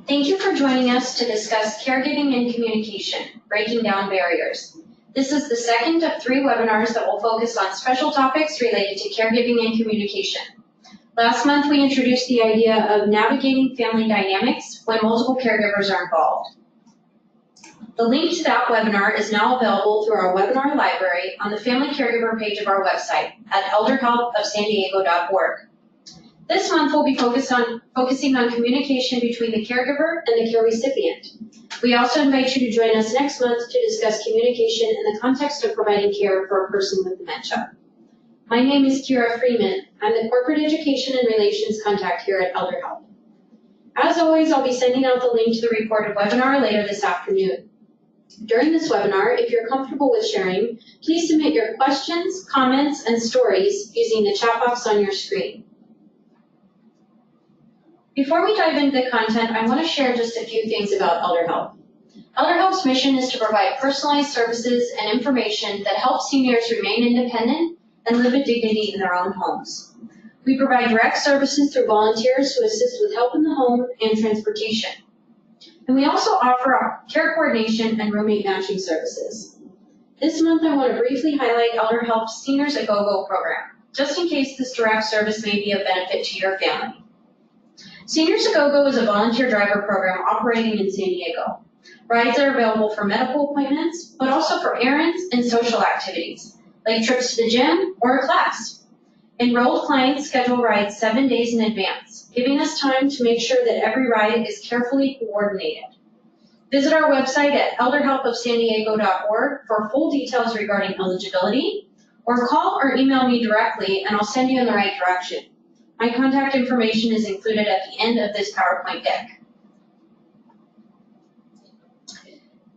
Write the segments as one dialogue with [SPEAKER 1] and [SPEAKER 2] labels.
[SPEAKER 1] Thank you for joining us to discuss caregiving and communication, breaking down barriers. This is the second of 3 webinars that will focus on special topics related to caregiving and communication. Last month, we introduced the idea of navigating family dynamics when multiple caregivers are involved. The link to that webinar is now available through our webinar library on the Family Caregiver page of our website at elderhelpofsandiego.org. This month, we'll be focusing on communication between the caregiver and the care recipient. We also invite you to join us next month to discuss communication in the context of providing care for a person with dementia. My name is Kira Freeman. I'm the Corporate Education and Relations Contact here at ElderHelp. As always, I'll be sending out the link to the recorded webinar later this afternoon. During this webinar, if you're comfortable with sharing, please submit your questions, comments, and stories using the chat box on your screen. Before we dive into the content, I want to share just a few things about ElderHelp. ElderHelp's mission is to provide personalized services and information that help seniors remain independent and live with dignity in their own homes. We provide direct services through volunteers who assist with help in the home and transportation. And we also offer care coordination and roommate matching services. This month, I want to briefly highlight ElderHelp's Seniors A Go-Go program, just in case this direct service may be of benefit to your family. Seniors A Go-Go is a volunteer driver program operating in San Diego. Rides are available for medical appointments, but also for errands and social activities, like trips to the gym or a class. Enrolled clients schedule rides 7 days in advance, giving us time to make sure that every ride is carefully coordinated. Visit our website at elderhelpofsandiego.org for full details regarding eligibility, or call or email me directly and I'll send you in the right direction. My contact information is included at the end of this PowerPoint deck.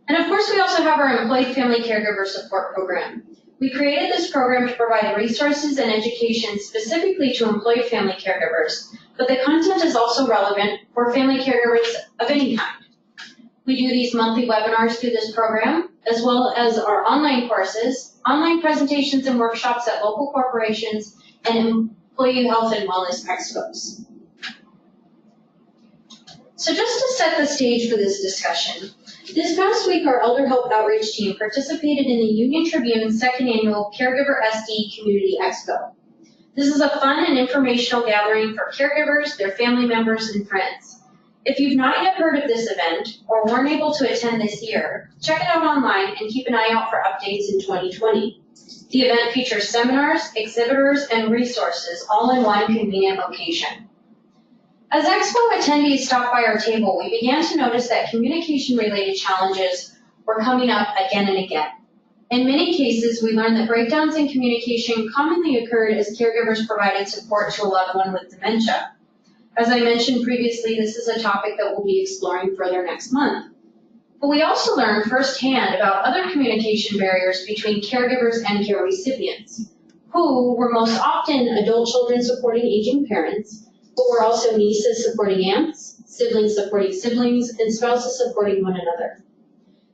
[SPEAKER 1] And of course, we also have our Employed Family Caregiver Support Program. We created this program to provide resources and education specifically to employed family caregivers, but the content is also relevant for family caregivers of any kind. We do these monthly webinars through this program, as well as our online courses, online presentations and workshops at local corporations, and employee health and wellness expos. So just to set the stage for this discussion, this past week our ElderHelp outreach team participated in the Union Tribune's 2nd annual Caregiver SD Community Expo. This is a fun and informational gathering for caregivers, their family members, and friends. If you've not yet heard of this event or weren't able to attend this year, check it out online and keep an eye out for updates in 2020. The event features seminars, exhibitors, and resources all in one convenient location. As Expo attendees stopped by our table, we began to notice that communication-related challenges were coming up again and again. In many cases, we learned that breakdowns in communication commonly occurred as caregivers provided support to a loved one with dementia. As I mentioned previously, this is a topic that we'll be exploring further next month. But we also learned firsthand about other communication barriers between caregivers and care recipients, who were most often adult children supporting aging parents, but were also nieces supporting aunts, siblings supporting siblings, and spouses supporting one another.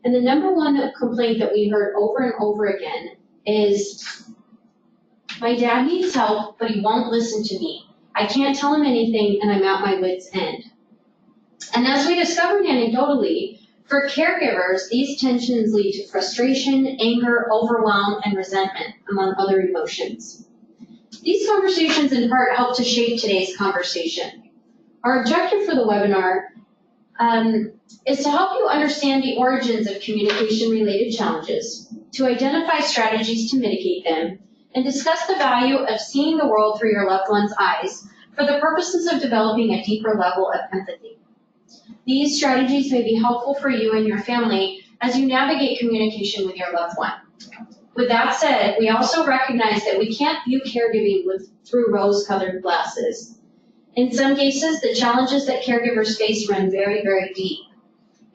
[SPEAKER 1] And the number one complaint that we heard over and over again is, my dad needs help, but he won't listen to me. I can't tell him anything, and I'm at my wit's end. And as we discovered anecdotally, for caregivers, these tensions lead to frustration, anger, overwhelm, and resentment, among other emotions. These conversations in part help to shape today's conversation. Our objective for the webinar is to help you understand the origins of communication-related challenges, to identify strategies to mitigate them, and discuss the value of seeing the world through your loved one's eyes for the purposes of developing a deeper level of empathy. These strategies may be helpful for you and your family as you navigate communication with your loved one. With that said, we also recognize that we can't view caregiving through rose-colored glasses. In some cases, the challenges that caregivers face run very, very deep.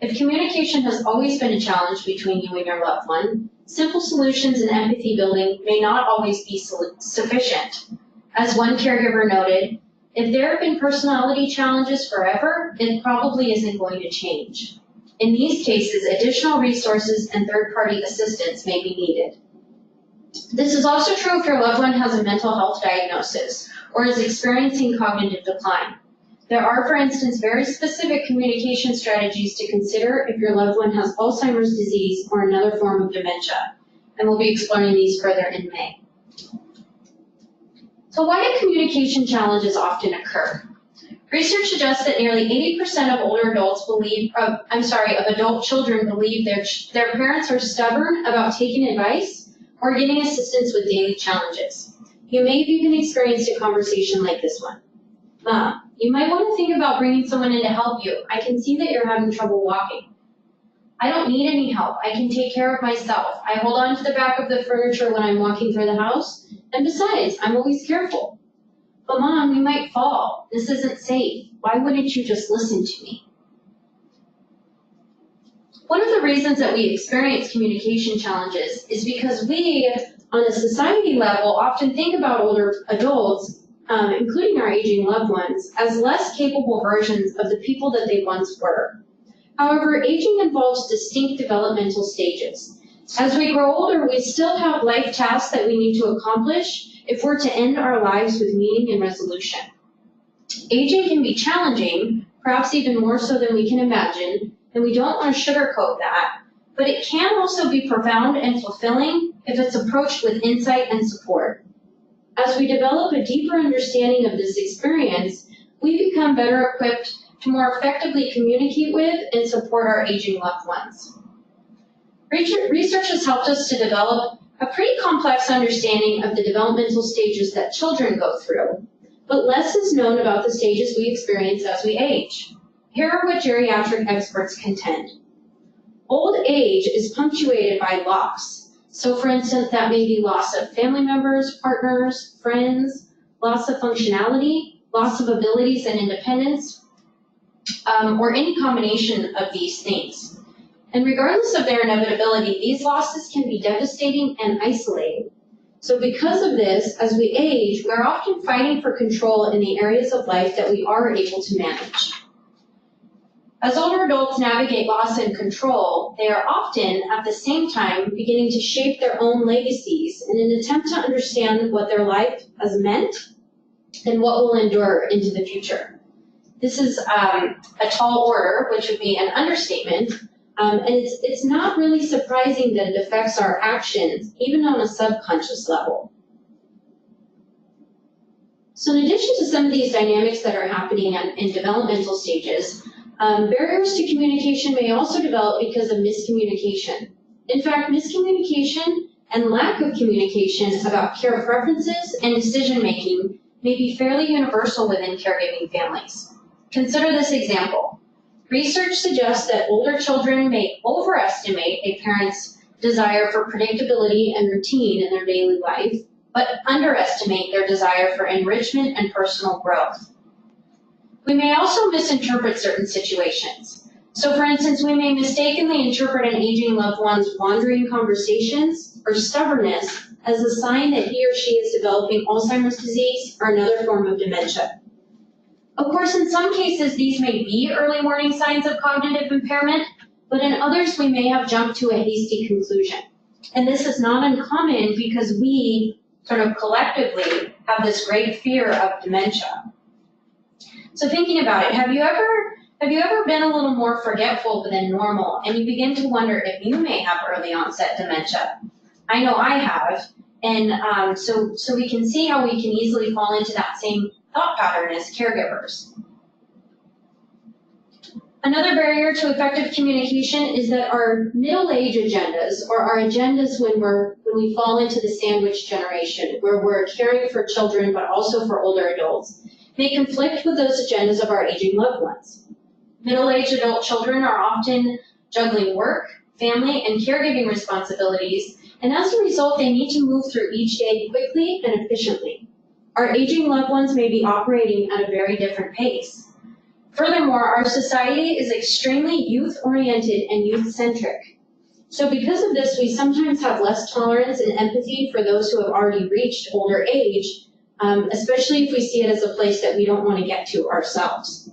[SPEAKER 1] If communication has always been a challenge between you and your loved one, simple solutions and empathy building may not always be sufficient. As one caregiver noted, if there have been personality challenges forever, it probably isn't going to change. In these cases, additional resources and third-party assistance may be needed. This is also true if your loved one has a mental health diagnosis or is experiencing cognitive decline. There are, for instance, very specific communication strategies to consider if your loved one has Alzheimer's disease or another form of dementia, and we'll be exploring these further in May. So why do communication challenges often occur? Research suggests that nearly 80% of older adults of adult children believe their parents are stubborn about taking advice or getting assistance with daily challenges. You may have even experienced a conversation like this one. Mom, you might want to think about bringing someone in to help you. I can see that you're having trouble walking. I don't need any help. I can take care of myself. I hold on to the back of the furniture when I'm walking through the house. And besides, I'm always careful. But Mom, you might fall. This isn't safe. Why wouldn't you just listen to me? One of the reasons that we experience communication challenges is because we, on a society level, often think about older adults, including our aging loved ones, as less capable versions of the people that they once were. However, aging involves distinct developmental stages. As we grow older, we still have life tasks that we need to accomplish if we're to end our lives with meaning and resolution. Aging can be challenging, perhaps even more so than we can imagine, and we don't want to sugarcoat that, but it can also be profound and fulfilling if it's approached with insight and support. As we develop a deeper understanding of this experience, we become better equipped to more effectively communicate with and support our aging loved ones. Research has helped us to develop a pretty complex understanding of the developmental stages that children go through, but less is known about the stages we experience as we age. Here are what geriatric experts contend. Old age is punctuated by loss. So for instance, that may be loss of family members, partners, friends, loss of functionality, loss of abilities and independence, or any combination of these things. And regardless of their inevitability, these losses can be devastating and isolating. So because of this, as we age, we're often fighting for control in the areas of life that we are able to manage. As older adults navigate loss and control, they are often, at the same time, beginning to shape their own legacies in an attempt to understand what their life has meant and what will endure into the future. This is a tall order, which would be an understatement, and it's not really surprising that it affects our actions, even on a subconscious level. So in addition to some of these dynamics that are happening in developmental stages, barriers to communication may also develop because of miscommunication. In fact, miscommunication and lack of communication about care preferences and decision-making may be fairly universal within caregiving families. Consider this example. Research suggests that older children may overestimate a parent's desire for predictability and routine in their daily life, but underestimate their desire for enrichment and personal growth. We may also misinterpret certain situations. So for instance, we may mistakenly interpret an aging loved one's wandering conversations or stubbornness as a sign that he or she is developing Alzheimer's disease or another form of dementia. Of course, in some cases, these may be early warning signs of cognitive impairment, but in others, we may have jumped to a hasty conclusion. And this is not uncommon because we sort of collectively have this great fear of dementia. So thinking about it, have you ever been a little more forgetful than normal and you begin to wonder if you may have early onset dementia? I know I have, and so we can see how we can easily fall into that same thought pattern as caregivers. Another barrier to effective communication is that our middle age agendas, or our agendas when we fall into the sandwich generation, where we're caring for children but also for older adults, may conflict with those agendas of our aging loved ones. Middle-aged adult children are often juggling work, family, and caregiving responsibilities, and as a result, they need to move through each day quickly and efficiently. Our aging loved ones may be operating at a very different pace. Furthermore, our society is extremely youth-oriented and youth-centric. So because of this, we sometimes have less tolerance and empathy for those who have already reached older age, especially if we see it as a place that we don't want to get to ourselves.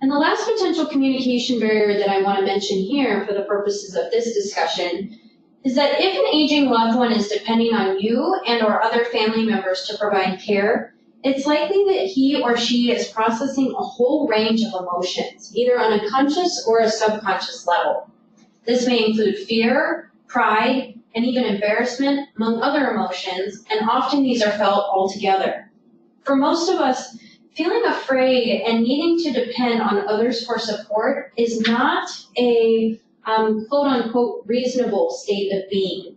[SPEAKER 1] And the last potential communication barrier that I want to mention here for the purposes of this discussion is that if an aging loved one is depending on you and or other family members to provide care, it's likely that he or she is processing a whole range of emotions, either on a conscious or a subconscious level. This may include fear, pride, and even embarrassment, among other emotions, and often these are felt all together. For most of us, feeling afraid and needing to depend on others for support is not a quote-unquote reasonable state of being.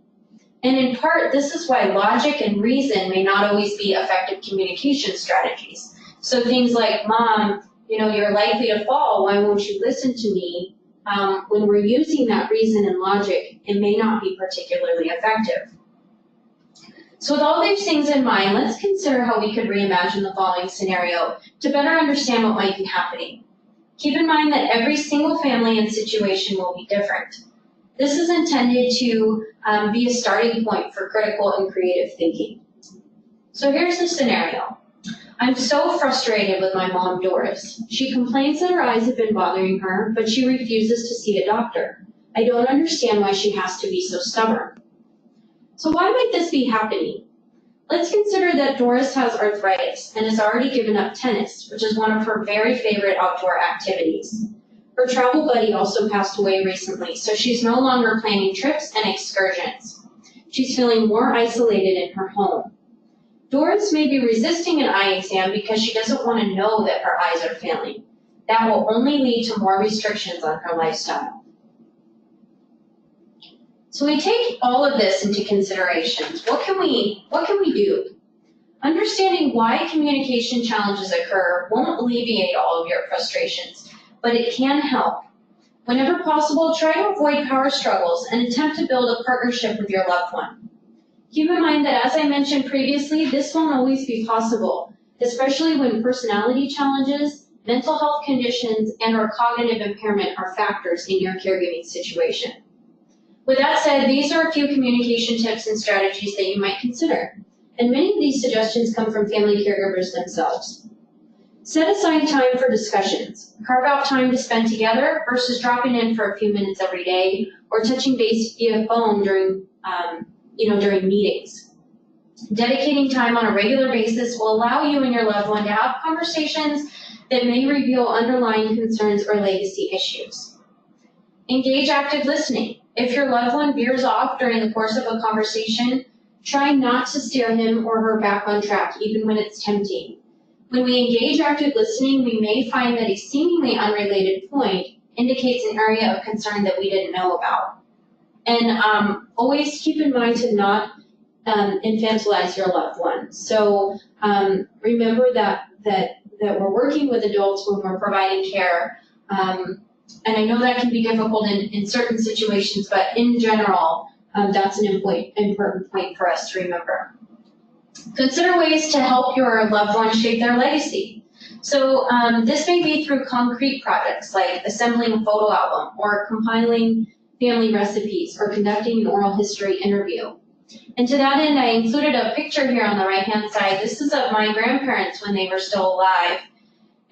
[SPEAKER 1] And in part, this is why logic and reason may not always be effective communication strategies. So things like, Mom, you're likely to fall, why won't you listen to me? When we're using that reason and logic, it may not be particularly effective. So with all these things in mind, let's consider how we could reimagine the following scenario to better understand what might be happening. Keep in mind that every single family and situation will be different. This is intended to be a starting point for critical and creative thinking. So here's the scenario. I'm so frustrated with my mom, Doris. She complains that her eyes have been bothering her, but she refuses to see a doctor. I don't understand why she has to be so stubborn. So why might this be happening? Let's consider that Doris has arthritis and has already given up tennis, which is one of her very favorite outdoor activities. Her travel buddy also passed away recently, so she's no longer planning trips and excursions. She's feeling more isolated in her home. Doris may be resisting an eye exam because she doesn't want to know that her eyes are failing. That will only lead to more restrictions on her lifestyle. So we take all of this into consideration. What can we do? Understanding why communication challenges occur won't alleviate all of your frustrations, but it can help. Whenever possible, try to avoid power struggles and attempt to build a partnership with your loved one. Keep in mind that, as I mentioned previously, this won't always be possible, especially when personality challenges, mental health conditions, and/or cognitive impairment are factors in your caregiving situation. With that said, these are a few communication tips and strategies that you might consider, and many of these suggestions come from family caregivers themselves. Set aside time for discussions. Carve out time to spend together versus dropping in for a few minutes every day or touching base via phone during meetings. Dedicating time on a regular basis will allow you and your loved one to have conversations that may reveal underlying concerns or legacy issues. Engage active listening. If your loved one veers off during the course of a conversation, try not to steer him or her back on track, even when it's tempting. When we engage active listening, we may find that a seemingly unrelated point indicates an area of concern that we didn't know about. And always keep in mind to not infantilize your loved one. So remember that we're working with adults when we're providing care. And I know that can be difficult in certain situations, but in general, that's an important point for us to remember. Consider ways to help your loved one shape their legacy. So this may be through concrete projects like assembling a photo album or compiling family recipes or conducting an oral history interview. And to that end, I included a picture here on the right-hand side. This is of my grandparents when they were still alive.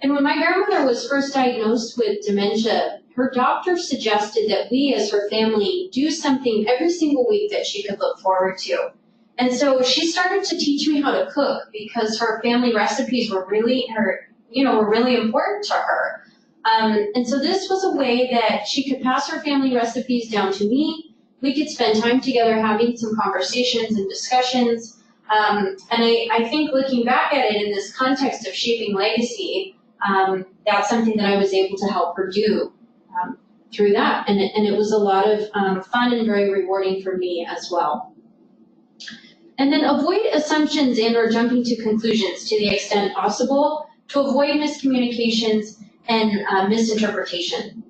[SPEAKER 1] And when my grandmother was first diagnosed with dementia, her doctor suggested that we as her family do something every single week that she could look forward to. And so she started to teach me how to cook because her family recipes were really important to her. And so this was a way that she could pass her family recipes down to me. We could spend time together having some conversations and discussions. And I think looking back at it in this context of shaping legacy, that's something that I was able to help her do through that. And it was a lot of fun and very rewarding for me as well. And then avoid assumptions and or jumping to conclusions to the extent possible to avoid miscommunications and misinterpretation.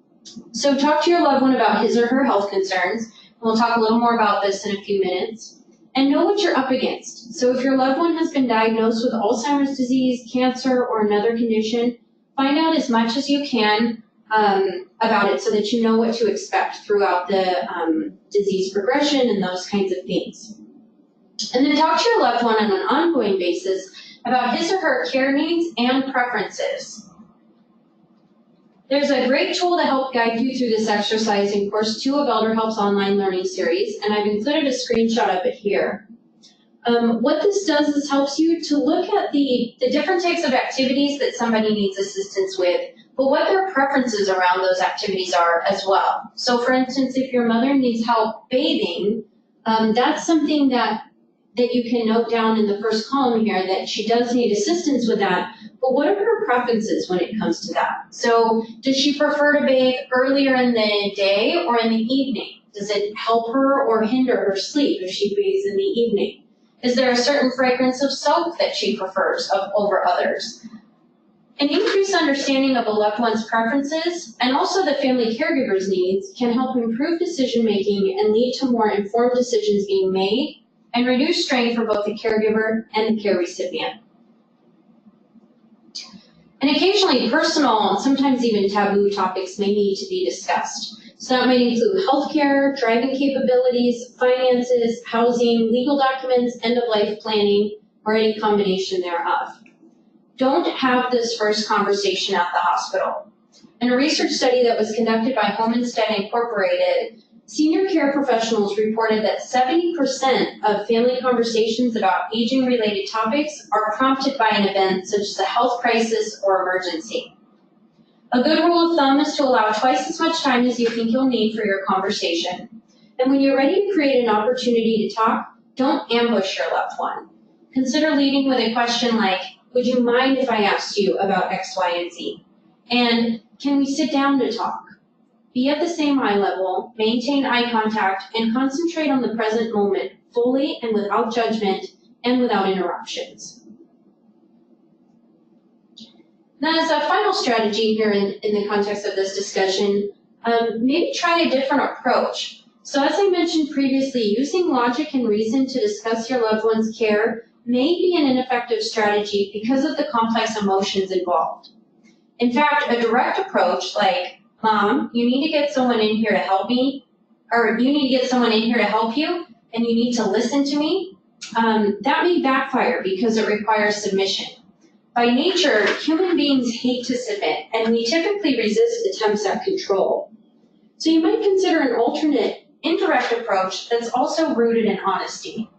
[SPEAKER 1] So talk to your loved one about his or her health concerns. We'll talk a little more about this in a few minutes. And know what you're up against. So if your loved one has been diagnosed with Alzheimer's disease, cancer, or another condition, find out as much as you can about it so that you know what to expect throughout the disease progression and those kinds of things. And then talk to your loved one on an ongoing basis about his or her care needs and preferences. There's a great tool to help guide you through this exercise in Course 2 of ElderHelp's online learning series, and I've included a screenshot of it here. What this does is helps you to look at the different types of activities that somebody needs assistance with, but what their preferences around those activities are as well. So for instance, if your mother needs help bathing, that's something that you can note down in the first column here, that she does need assistance with that, but what are her preferences when it comes to that? So does she prefer to bathe earlier in the day or in the evening? Does it help her or hinder her sleep if she bathes in the evening? Is there a certain fragrance of soap that she prefers over others? An increased understanding of a loved one's preferences and also the family caregiver's needs can help improve decision-making and lead to more informed decisions being made and reduce strain for both the caregiver and the care recipient. And occasionally personal and sometimes even taboo topics may need to be discussed. So that might include healthcare, driving capabilities, finances, housing, legal documents, end-of-life planning, or any combination thereof. Don't have this first conversation at the hospital. In a research study that was conducted by Home Instead Incorporated, senior care professionals reported that 70% of family conversations about aging-related topics are prompted by an event such as a health crisis or emergency. A good rule of thumb is to allow twice as much time as you think you'll need for your conversation. And when you're ready to create an opportunity to talk, don't ambush your loved one. Consider leading with a question like, would you mind if I asked you about X, Y, and Z? And can we sit down to talk? Be at the same eye level, maintain eye contact, and concentrate on the present moment fully and without judgment and without interruptions. Now, as a final strategy here in the context of this discussion, maybe try a different approach. So as I mentioned previously, using logic and reason to discuss your loved one's care may be an ineffective strategy because of the complex emotions involved. In fact, a direct approach like, Mom, you need to get someone in here to help me, or you need to get someone in here to help you, and you need to listen to me, that may backfire because it requires submission. By nature, human beings hate to submit, and we typically resist attempts at control. So you might consider an alternate, indirect approach that's also rooted in honesty.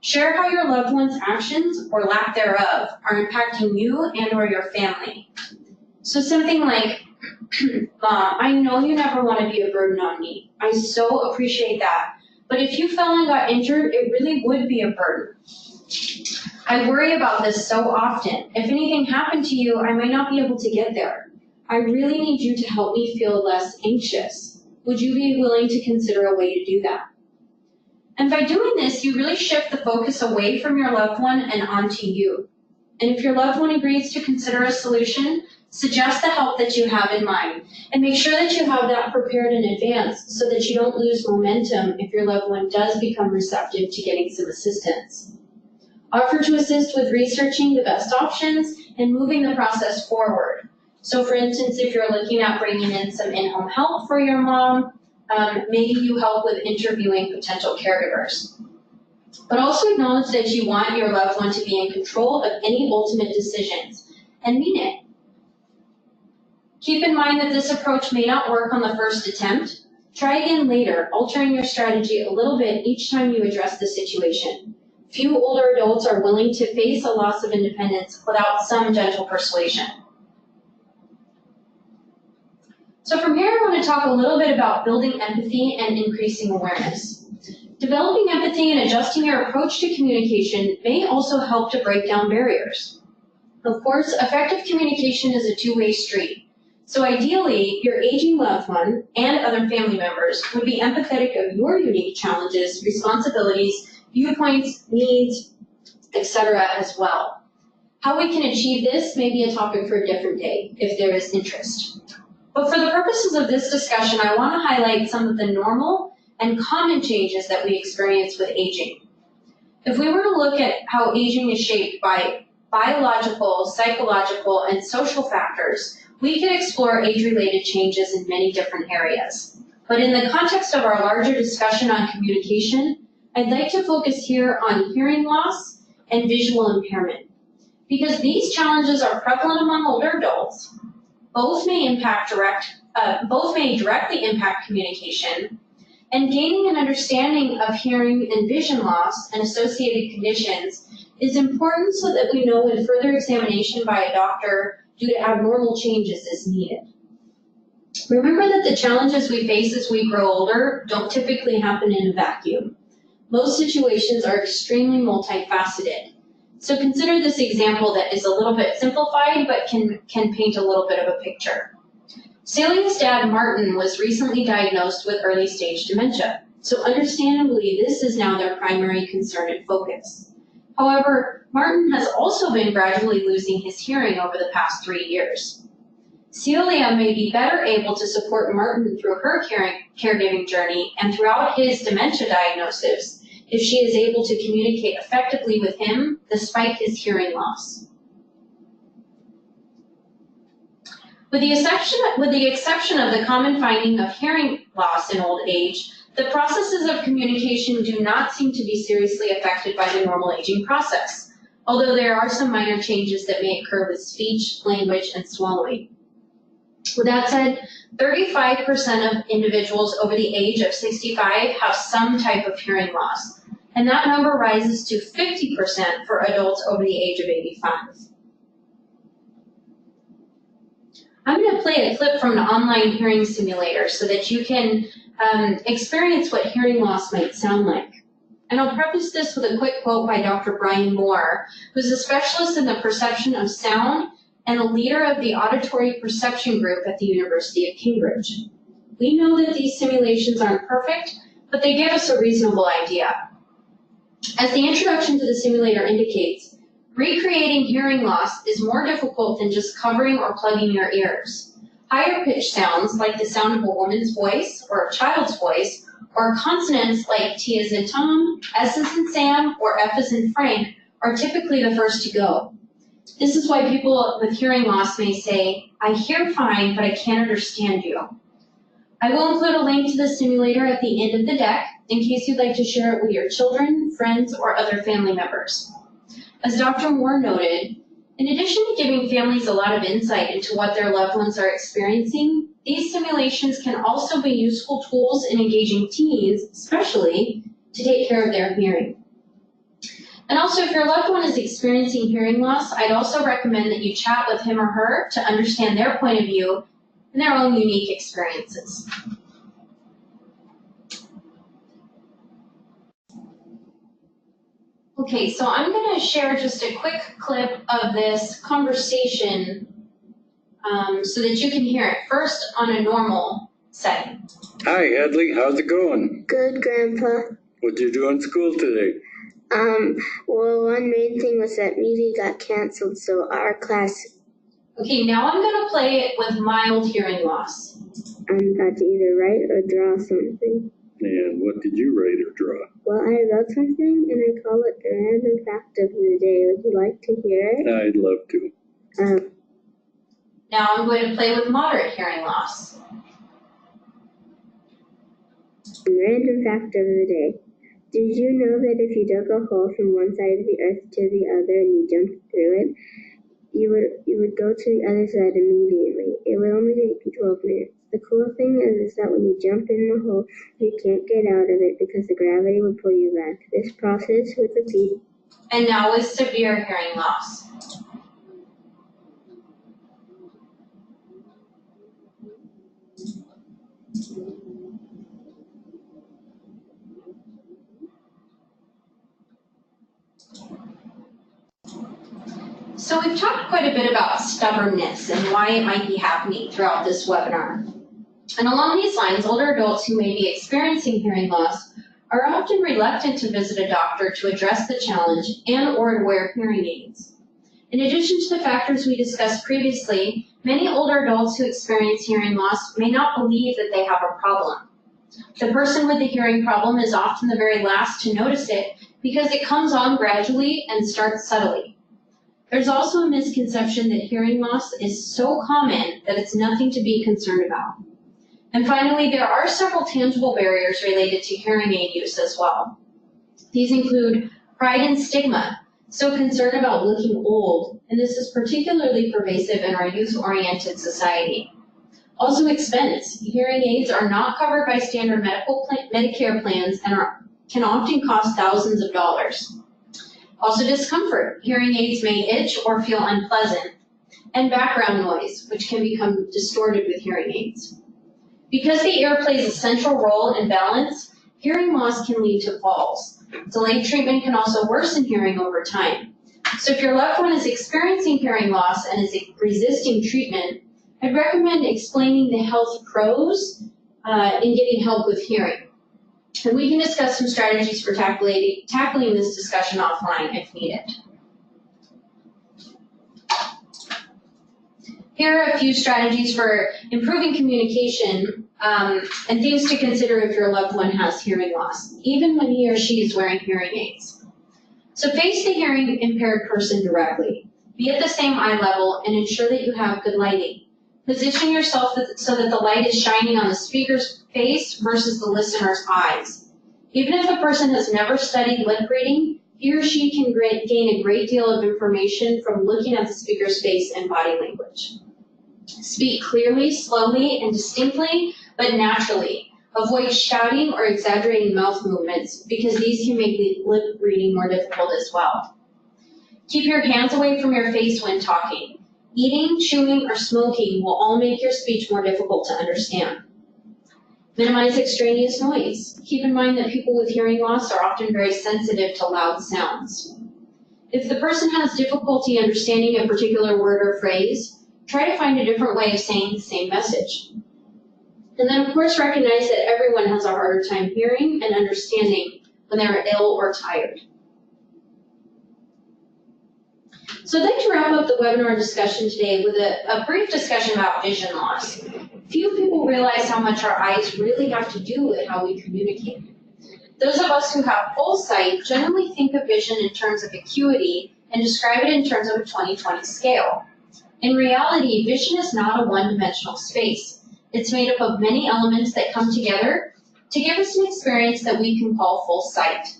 [SPEAKER 1] Share how your loved one's actions, or lack thereof, are impacting you and or your family. So something like, Mom, I know you never want to be a burden on me. I so appreciate that. But if you fell and got injured, it really would be a burden. I worry about this so often. If anything happened to you, I might not be able to get there. I really need you to help me feel less anxious. Would you be willing to consider a way to do that? And by doing this, you really shift the focus away from your loved one and onto you. And if your loved one agrees to consider a solution, suggest the help that you have in mind. And make sure that you have that prepared in advance so that you don't lose momentum if your loved one does become receptive to getting some assistance. Offer to assist with researching the best options and moving the process forward. So for instance, if you're looking at bringing in some in-home help for your mom, maybe you help with interviewing potential caregivers. But also acknowledge that you want your loved one to be in control of any ultimate decisions, and mean it. Keep in mind that this approach may not work on the first attempt. Try again later, altering your strategy a little bit each time you address the situation. Few older adults are willing to face a loss of independence without some gentle persuasion. So from here, I want to talk a little bit about building empathy and increasing awareness. Developing empathy and adjusting your approach to communication may also help to break down barriers. Of course, effective communication is a two-way street. So ideally, your aging loved one and other family members would be empathetic of your unique challenges, responsibilities, viewpoints, needs, etc. as well. How we can achieve this may be a topic for a different day if there is interest. But for the purposes of this discussion, I want to highlight some of the normal and common changes that we experience with aging. If we were to look at how aging is shaped by biological, psychological, and social factors, we could explore age-related changes in many different areas. But in the context of our larger discussion on communication, I'd like to focus here on hearing loss and visual impairment. Because these challenges are prevalent among older adults, both may directly impact communication, And gaining an understanding of hearing and vision loss and associated conditions is important so that we know when further examination by a doctor due to abnormal changes is needed. Remember that the challenges we face as we grow older don't typically happen in a vacuum. Most situations are extremely multifaceted. So consider this example that is a little bit simplified but can paint a little bit of a picture. Celia's dad, Martin, was recently diagnosed with early stage dementia. So understandably, this is now their primary concern and focus. However, Martin has also been gradually losing his hearing over the past 3 years. Celia may be better able to support Martin through her caregiving journey and throughout his dementia diagnosis if she is able to communicate effectively with him despite his hearing loss. With the exception of the common finding of hearing loss in old age, the processes of communication do not seem to be seriously affected by the normal aging process, although there are some minor changes that may occur with speech, language, and swallowing. With that said, 35% of individuals over the age of 65 have some type of hearing loss, and that number rises to 50% for adults over the age of 85. I'm going to play a clip from an online hearing simulator so that you can experience what hearing loss might sound like. And I'll preface this with a quick quote by Dr. Brian Moore, who's a specialist in the perception of sound and a leader of the auditory perception group at the University of Cambridge. We know that these simulations aren't perfect, but they give us a reasonable idea. As the introduction to the simulator indicates, recreating hearing loss is more difficult than just covering or plugging your ears. Higher pitched sounds, like the sound of a woman's voice or a child's voice, or consonants like T as in Tom, S as in Sam, or F as in Frank, are typically the first to go. This is why people with hearing loss may say, "I hear fine, but I can't understand you." I will include a link to the simulator at the end of the deck in case you'd like to share it with your children, friends, or other family members. As Dr. Moore noted, in addition to giving families a lot of insight into what their loved ones are experiencing, these simulations can also be useful tools in engaging teens, especially, to take care of their hearing. And also, if your loved one is experiencing hearing loss, I'd also recommend that you chat with him or her to understand their point of view and their own unique experiences. Okay, so I'm going to share just a quick clip of this conversation so that you can hear it first on a normal setting.
[SPEAKER 2] Hi, Hadley. How's it going?
[SPEAKER 3] Good, Grandpa.
[SPEAKER 2] What'd you do in school today?
[SPEAKER 3] Well, one main thing was that meeting got canceled, so our class...
[SPEAKER 1] Okay, now I'm going to play it with mild hearing loss.
[SPEAKER 3] Got to either write or draw something.
[SPEAKER 2] And what did you write or draw?
[SPEAKER 3] Well, I wrote something, and I call it the random fact of the day. Would you like to hear it?
[SPEAKER 2] I'd love to.
[SPEAKER 1] Now I'm going to play with moderate hearing loss.
[SPEAKER 3] Random fact of the day. Did you know that if you dug a hole from one side of the earth to the other and you jumped through it, you would go to the other side immediately? It would only take you 12 minutes. The cool thing is that when you jump in the hole, you can't get out of it because the gravity will pull you back. This process would repeat.
[SPEAKER 1] And now with severe hearing loss. So we've talked quite a bit about stubbornness and why it might be happening throughout this webinar. And along these lines, older adults who may be experiencing hearing loss are often reluctant to visit a doctor to address the challenge and or to wear hearing aids. In addition to the factors we discussed previously, many older adults who experience hearing loss may not believe that they have a problem. The person with the hearing problem is often the very last to notice it because it comes on gradually and starts subtly. There's also a misconception that hearing loss is so common that it's nothing to be concerned about. And finally, there are several tangible barriers related to hearing aid use as well. These include pride and stigma, so concern about looking old, and this is particularly pervasive in our youth-oriented society. Also expense. Hearing aids are not covered by standard Medicare plans and can often cost thousands of dollars. Also discomfort. Hearing aids may itch or feel unpleasant. And background noise, which can become distorted with hearing aids. Because the ear plays a central role in balance, hearing loss can lead to falls. Delayed treatment can also worsen hearing over time. So if your loved one is experiencing hearing loss and is resisting treatment, I'd recommend explaining the health pros in getting help with hearing. And we can discuss some strategies for tackling this discussion offline if needed. Here are a few strategies for improving communication and things to consider if your loved one has hearing loss, even when he or she is wearing hearing aids. So face the hearing impaired person directly. Be at the same eye level and ensure that you have good lighting. Position yourself so that the light is shining on the speaker's face versus the listener's eyes. Even if a person has never studied lip reading, he or she can gain a great deal of information from looking at the speaker's face and body language. Speak clearly, slowly, and distinctly, but naturally. Avoid shouting or exaggerating mouth movements because these can make lip reading more difficult as well. Keep your hands away from your face when talking. Eating, chewing, or smoking will all make your speech more difficult to understand. Minimize extraneous noise. Keep in mind that people with hearing loss are often very sensitive to loud sounds. If the person has difficulty understanding a particular word or phrase, try to find a different way of saying the same message. And then, of course, recognize that everyone has a harder time hearing and understanding when they're ill or tired. So I'd like to wrap up the webinar discussion today with a brief discussion about vision loss. Few people realize how much our eyes really have to do with how we communicate. Those of us who have full sight generally think of vision in terms of acuity and describe it in terms of a 20/20 scale. In reality, vision is not a one-dimensional space. It's made up of many elements that come together to give us an experience that we can call full sight.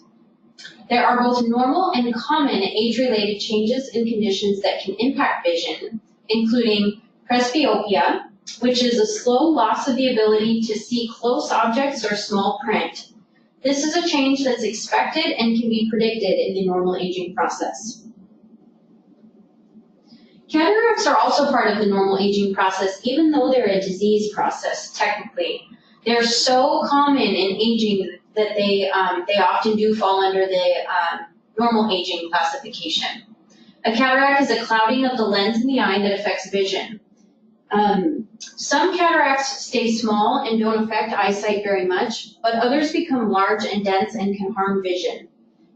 [SPEAKER 1] There are both normal and common age-related changes and conditions that can impact vision, including presbyopia, which is a slow loss of the ability to see close objects or small print. This is a change that's expected and can be predicted in the normal aging process. Cataracts are also part of the normal aging process, even though they're a disease process, technically. They're so common in aging that they often do fall under the normal aging classification. A cataract is a clouding of the lens in the eye that affects vision. Some cataracts stay small and don't affect eyesight very much, but others become large and dense and can harm vision.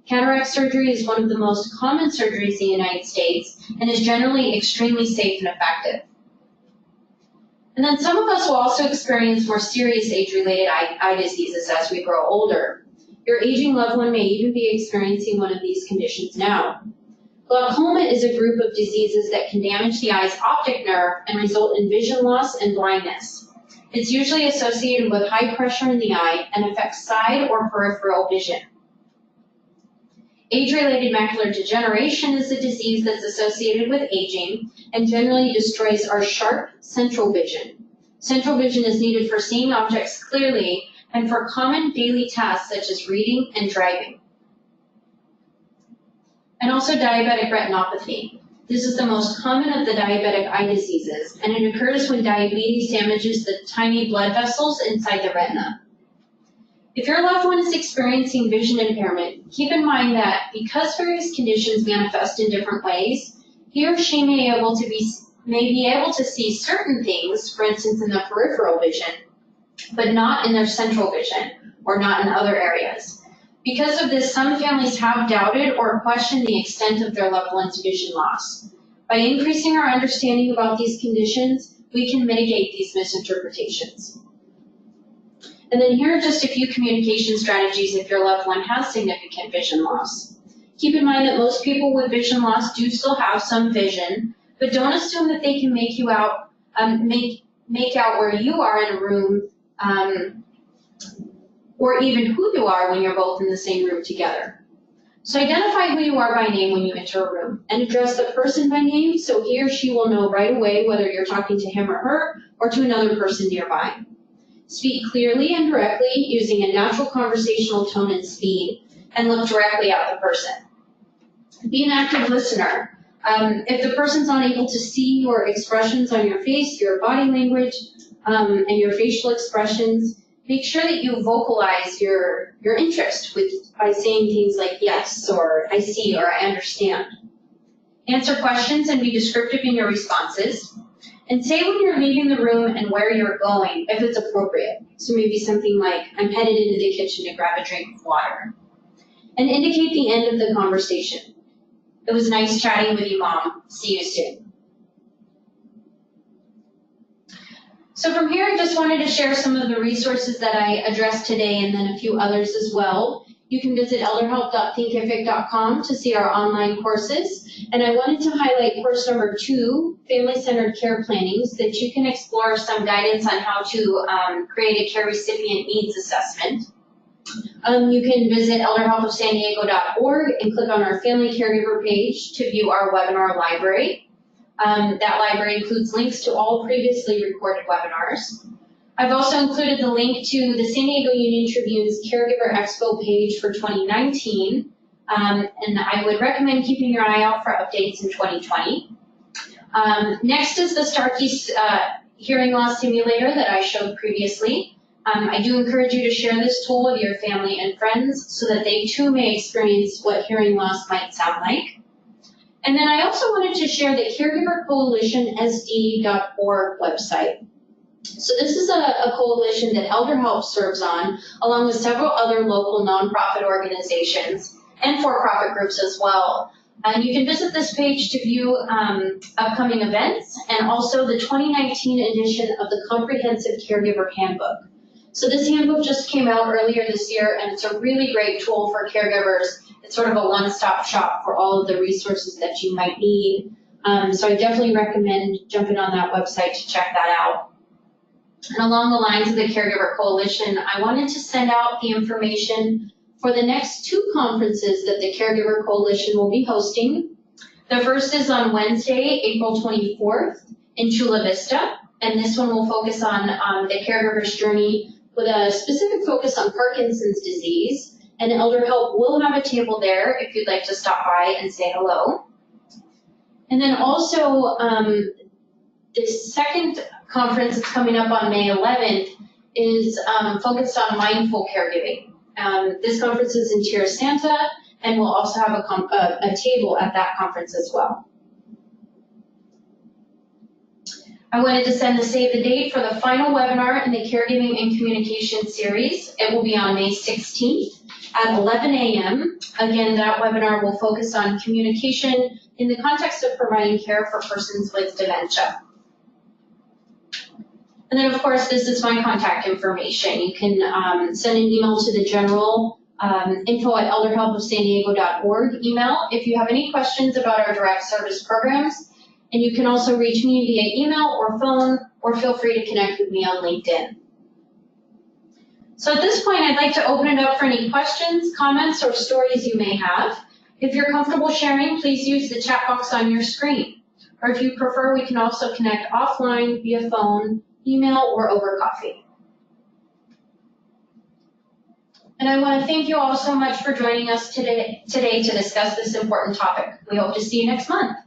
[SPEAKER 1] Cataract surgery is one of the most common surgeries in the United States and is generally extremely safe and effective. And then some of us will also experience more serious age-related eye diseases as we grow older. Your aging loved one may even be experiencing one of these conditions now. Glaucoma is a group of diseases that can damage the eye's optic nerve and result in vision loss and blindness. It's usually associated with high pressure in the eye and affects side or peripheral vision. Age-related macular degeneration is a disease that's associated with aging and generally destroys our sharp central vision. Central vision is needed for seeing objects clearly and for common daily tasks such as reading and driving. And also diabetic retinopathy. This is the most common of the diabetic eye diseases, and it occurs when diabetes damages the tiny blood vessels inside the retina. If your loved one is experiencing vision impairment, keep in mind that because various conditions manifest in different ways, he or she may be able to see certain things, for instance in the peripheral vision, but not in their central vision or not in other areas. Because of this, some families have doubted or questioned the extent of their loved one's vision loss. By increasing our understanding about these conditions, we can mitigate these misinterpretations. And then here are just a few communication strategies if your loved one has significant vision loss. Keep in mind that most people with vision loss do still have some vision, but don't assume that they can make out where you are in a room or even who you are when you're both in the same room together. So identify who you are by name when you enter a room and address the person by name so he or she will know right away whether you're talking to him or her or to another person nearby. Speak clearly and directly using a natural conversational tone and speed and look directly at the person. Be an active listener. If the person's unable to see your expressions on your face, your body language, and your facial expressions, make sure that you vocalize your interest by saying things like yes, or I see, or I understand. Answer questions and be descriptive in your responses. And say when you're leaving the room and where you're going, if it's appropriate. So maybe something like, I'm headed into the kitchen to grab a drink of water. And indicate the end of the conversation. It was nice chatting with you, Mom. See you soon. So from here, I just wanted to share some of the resources that I addressed today and then a few others as well. You can visit elderhelp.thinkific.com to see our online courses. And I wanted to highlight course number 2, Family-Centered Care Planning, so that you can explore some guidance on how to create a care recipient needs assessment. You can visit elderhelpofsandiego.org and click on our Family Caregiver page to view our webinar library. That library includes links to all previously recorded webinars. I've also included the link to the San Diego Union Tribune's Caregiver Expo page for 2019, and I would recommend keeping your eye out for updates in 2020. Next is the Starkey hearing loss simulator that I showed previously. I do encourage you to share this tool with your family and friends so that they too may experience what hearing loss might sound like. And then I also wanted to share the caregivercoalitionsd.org website. So this is a coalition that ElderHelp serves on, along with several other local nonprofit organizations and for-profit groups as well. And you can visit this page to view upcoming events and also the 2019 edition of the Comprehensive Caregiver Handbook. So this handbook just came out earlier this year, and it's a really great tool for caregivers. It's sort of a one-stop shop for all of the resources that you might need. So I definitely recommend jumping on that website to check that out. And along the lines of the Caregiver Coalition, I wanted to send out the information for the next 2 conferences that the Caregiver Coalition will be hosting. The first is on Wednesday, April 24th in Chula Vista, and this one will focus on the caregiver's journey with a specific focus on Parkinson's disease, and ElderHelp will have a table there if you'd like to stop by and say hello. And then also, this second conference that's coming up on May 11th is focused on mindful caregiving. This conference is in Tierra Santa, and we'll also have a table at that conference as well. I wanted to send the save the date for the final webinar in the Caregiving and Communication series. It will be on May 16th at 11 a.m. Again, that webinar will focus on communication in the context of providing care for persons with dementia. And then, of course, this is my contact information. You can send an email to the general info@elderhelpofsandiego.org email if you have any questions about our direct service programs. And you can also reach me via email or phone, or feel free to connect with me on LinkedIn. So at this point, I'd like to open it up for any questions, comments, or stories you may have. If you're comfortable sharing, please use the chat box on your screen. Or if you prefer, we can also connect offline via phone, email, or over coffee. And I want to thank you all so much for joining us today to discuss this important topic. We hope to see you next month.